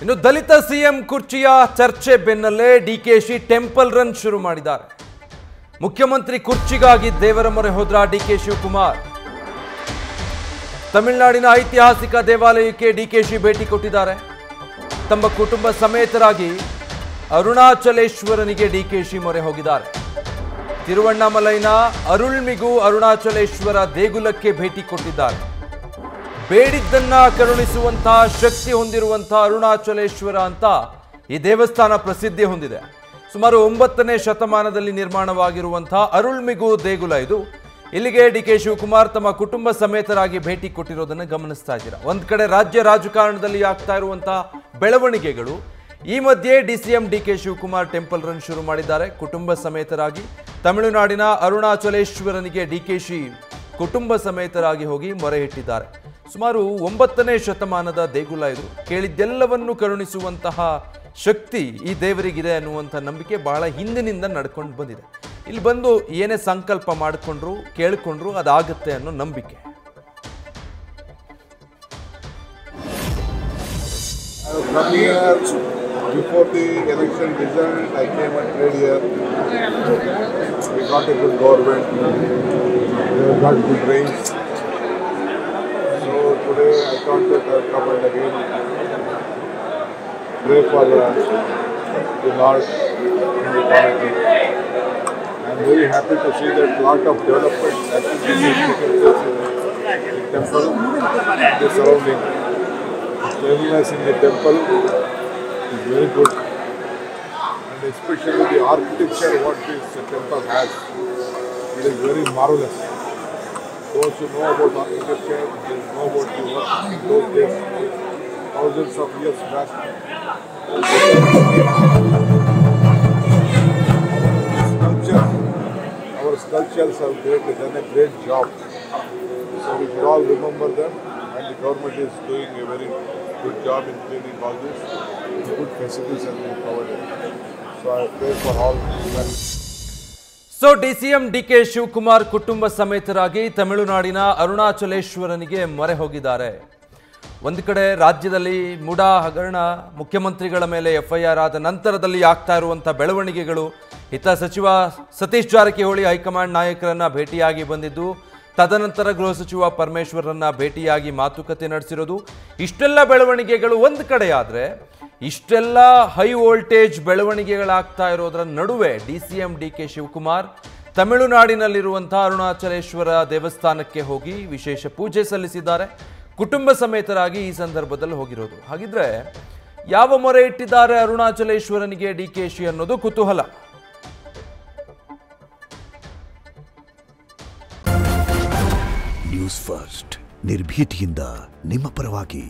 ಇನ್ನು ದಲಿತ ಸಿಎಂ ಕುರ್ಚಿಯ ಚರ್ಚೆ ಬೆನ್ನಲ್ಲೇ ಡಿಕೆಶಿ ಟೆಂಪಲ್ ರನ್ ಶುರು ಮಾಡಿದ್ದಾರೆ. ಮುಖ್ಯಮಂತ್ರಿ ಕುರ್ಚಿಗಾಗಿ ದೇವರ ಮೊರೆ ಹೋದ್ರ ಡಿಕೆ ಶಿವಕುಮಾರ್. ತಮಿಳುನಾಡಿನ ಐತಿಹಾಸಿಕ ದೇವಾಲಯಕ್ಕೆ ಡಿಕೆಶಿ ಭೇಟಿ ಕೊಟ್ಟಿದ್ದಾರೆ. ತಮ್ಮ ಕುಟುಂಬ ಸಮೇತರಾಗಿ ಅರುಣಾಚಲೇಶ್ವರನಿಗೆ ಡಿಕೆಶಿ ಮೊರೆ ಹೋಗಿದ್ದಾರೆ. ತಿರುವಣ್ಣಾಮಲೈನ ಅರುಳ್ಮಿಗು ಅರುಣಾಚಲೇಶ್ವರ ದೇಗುಲಕ್ಕೆ ಭೇಟಿ ಕೊಟ್ಟಿದ್ದಾರೆ. ಬೇಡಿದ್ದನ್ನ ಕರುಣಿಸುವಂತಹ ಶಕ್ತಿ ಹೊಂದಿರುವಂತಹ ಅರುಣಾಚಲೇಶ್ವರ ಅಂತ ಈ ದೇವಸ್ಥಾನ ಪ್ರಸಿದ್ಧಿ ಹೊಂದಿದೆ. ಸುಮಾರು 9ನೇ ಶತಮಾನದಲ್ಲಿ ನಿರ್ಮಾಣವಾಗಿರುವಂತಹ ಅರುಳ್ಮಿಗು ದೇಗುಲ ಇದು. ಇಲ್ಲಿಗೆ ಡಿಕೆ ಶಿವಕುಮಾರ್ ತಮ್ಮ ಕುಟುಂಬ ಸಮೇತರಾಗಿ ಭೇಟಿ ಕೊಟ್ಟಿರೋದನ್ನು ಗಮನಿಸ್ತಾ ಇದ್ದೀರಾ. ಒಂದ್ ಕಡೆ ರಾಜ್ಯ ರಾಜಕಾರಣದಲ್ಲಿ ಆಗ್ತಾ ಇರುವಂತಹ ಬೆಳವಣಿಗೆಗಳು. ಈ ಮಧ್ಯೆ DCM DK Shivakumar temple run ಶುರು ಮಾಡಿದ್ದಾರೆ. ಕುಟುಂಬ ಸಮೇತರಾಗಿ ತಮಿಳುನಾಡಿನ ಅರುಣಾಚಲೇಶ್ವರನಿಗೆ ಡಿಕೆಶಿ ಕುಟುಂಬ ಸಮೇತರಾಗಿ ಹೋಗಿ ಮೊರೆ ಇಟ್ಟಿದ್ದಾರೆ. ಸುಮಾರು 9ನೇ ಶತಮಾನದ ದೇಗುಲ ಇದು. ಕೇಳಿದ್ದೆಲ್ಲವನ್ನು ಕರುಣಿಸುವಂತಹ ಶಕ್ತಿ ಈ ದೇವರಿಗಿದೆ ಅನ್ನುವಂಥ ನಂಬಿಕೆ ಬಹಳ ಹಿಂದಿನಿಂದ ನಡ್ಕೊಂಡು ಬಂದಿದೆ. ಇಲ್ಲಿ ಬಂದು ಏನೇ ಸಂಕಲ್ಪ ಮಾಡಿಕೊಂಡ್ರು ಕೇಳಿಕೊಂಡ್ರು ಅದಾಗುತ್ತೆ ಅನ್ನೋ ನಂಬಿಕೆ. Before the election result, I came and prayed here. We got a good government. We got good rains. So today I thought that I'll come and again pray for the Lord in the community. I'm very happy to see that lot of development activities taking place in the temple and the surrounding. Cleanliness in the temple is very good, and especially the architecture what this temple has, it is very marvelous. Those who know about architecture, they know about the work in those days, thousands of years back. Our sculptures have done a great job, so we should all remember them, and the government is doing a very good job in cleaning all this. Good facilities have been provided. So I pray for all. So DCM DK Shivakumar ಕುಟುಂಬ ಸಮೇತರಾಗಿ ತಮಿಳುನಾಡಿನ ಅರುಣಾಚಲೇಶ್ವರನಿಗೆ ಮೊರೆ ಹೋಗಿದ್ದಾರೆ. ಒಂದು ಕಡೆ ರಾಜ್ಯದಲ್ಲಿ ಮುಡಾ ಹಗರಣ, ಮುಖ್ಯಮಂತ್ರಿಗಳ ಮೇಲೆ ಎಫ್ಐಆರ್ ಆದ ನಂತರದಲ್ಲಿ ಆಗ್ತಾ ಇರುವಂಥ ಬೆಳವಣಿಗೆಗಳು, ಹಿತ ಸಚಿವ ಸತೀಶ್ ಜಾರಕಿಹೊಳಿ ಹೈಕಮಾಂಡ್ ನಾಯಕರನ್ನ ಭೇಟಿಯಾಗಿ ಬಂದಿದ್ದು, ತದನಂತರ ಗೃಹ ಸಚಿವ ಪರಮೇಶ್ವರನ್ನ ಭೇಟಿಯಾಗಿ ಮಾತುಕತೆ ನಡೆಸಿರೋದು, ಇಷ್ಟೆಲ್ಲ ಬೆಳವಣಿಗೆಗಳು ಒಂದು ಕಡೆ ಆದರೆ ಇಷ್ಟೆಲ್ಲ ಹೈ ವೋಲ್ಟೇಜ್ ಬೆಳವಣಿಗೆಗಳಾಗ್ತಾ ಇರೋದರ ನಡುವೆ ಡಿಸಿಎಂ ಡಿಕೆ ಶಿವಕುಮಾರ್ ತಮಿಳುನಾಡಿನಲ್ಲಿರುವಂತಹ ಅರುಣಾಚಲೇಶ್ವರ ದೇವಸ್ಥಾನಕ್ಕೆ ಹೋಗಿ ವಿಶೇಷ ಪೂಜೆ ಸಲ್ಲಿಸಿದ್ದಾರೆ. ಕುಟುಂಬ ಸಮೇತರಾಗಿ ಈ ಸಂದರ್ಭದಲ್ಲಿ ಹೋಗಿರೋದು. ಹಾಗಿದ್ರೆ ಯಾವ ಮೊರೆ ಇಟ್ಟಿದ್ದಾರೆ ಅರುಣಾಚಲೇಶ್ವರನಿಗೆ ಡಿಕೆಶಿ ಅನ್ನೋದು ಕುತೂಹಲ. ನ್ಯೂಸ್ ಫಸ್ಟ್ ನಿರ್ಭೀತಿಯಿಂದ ನಿಮ್ಮ ಪರವಾಗಿ.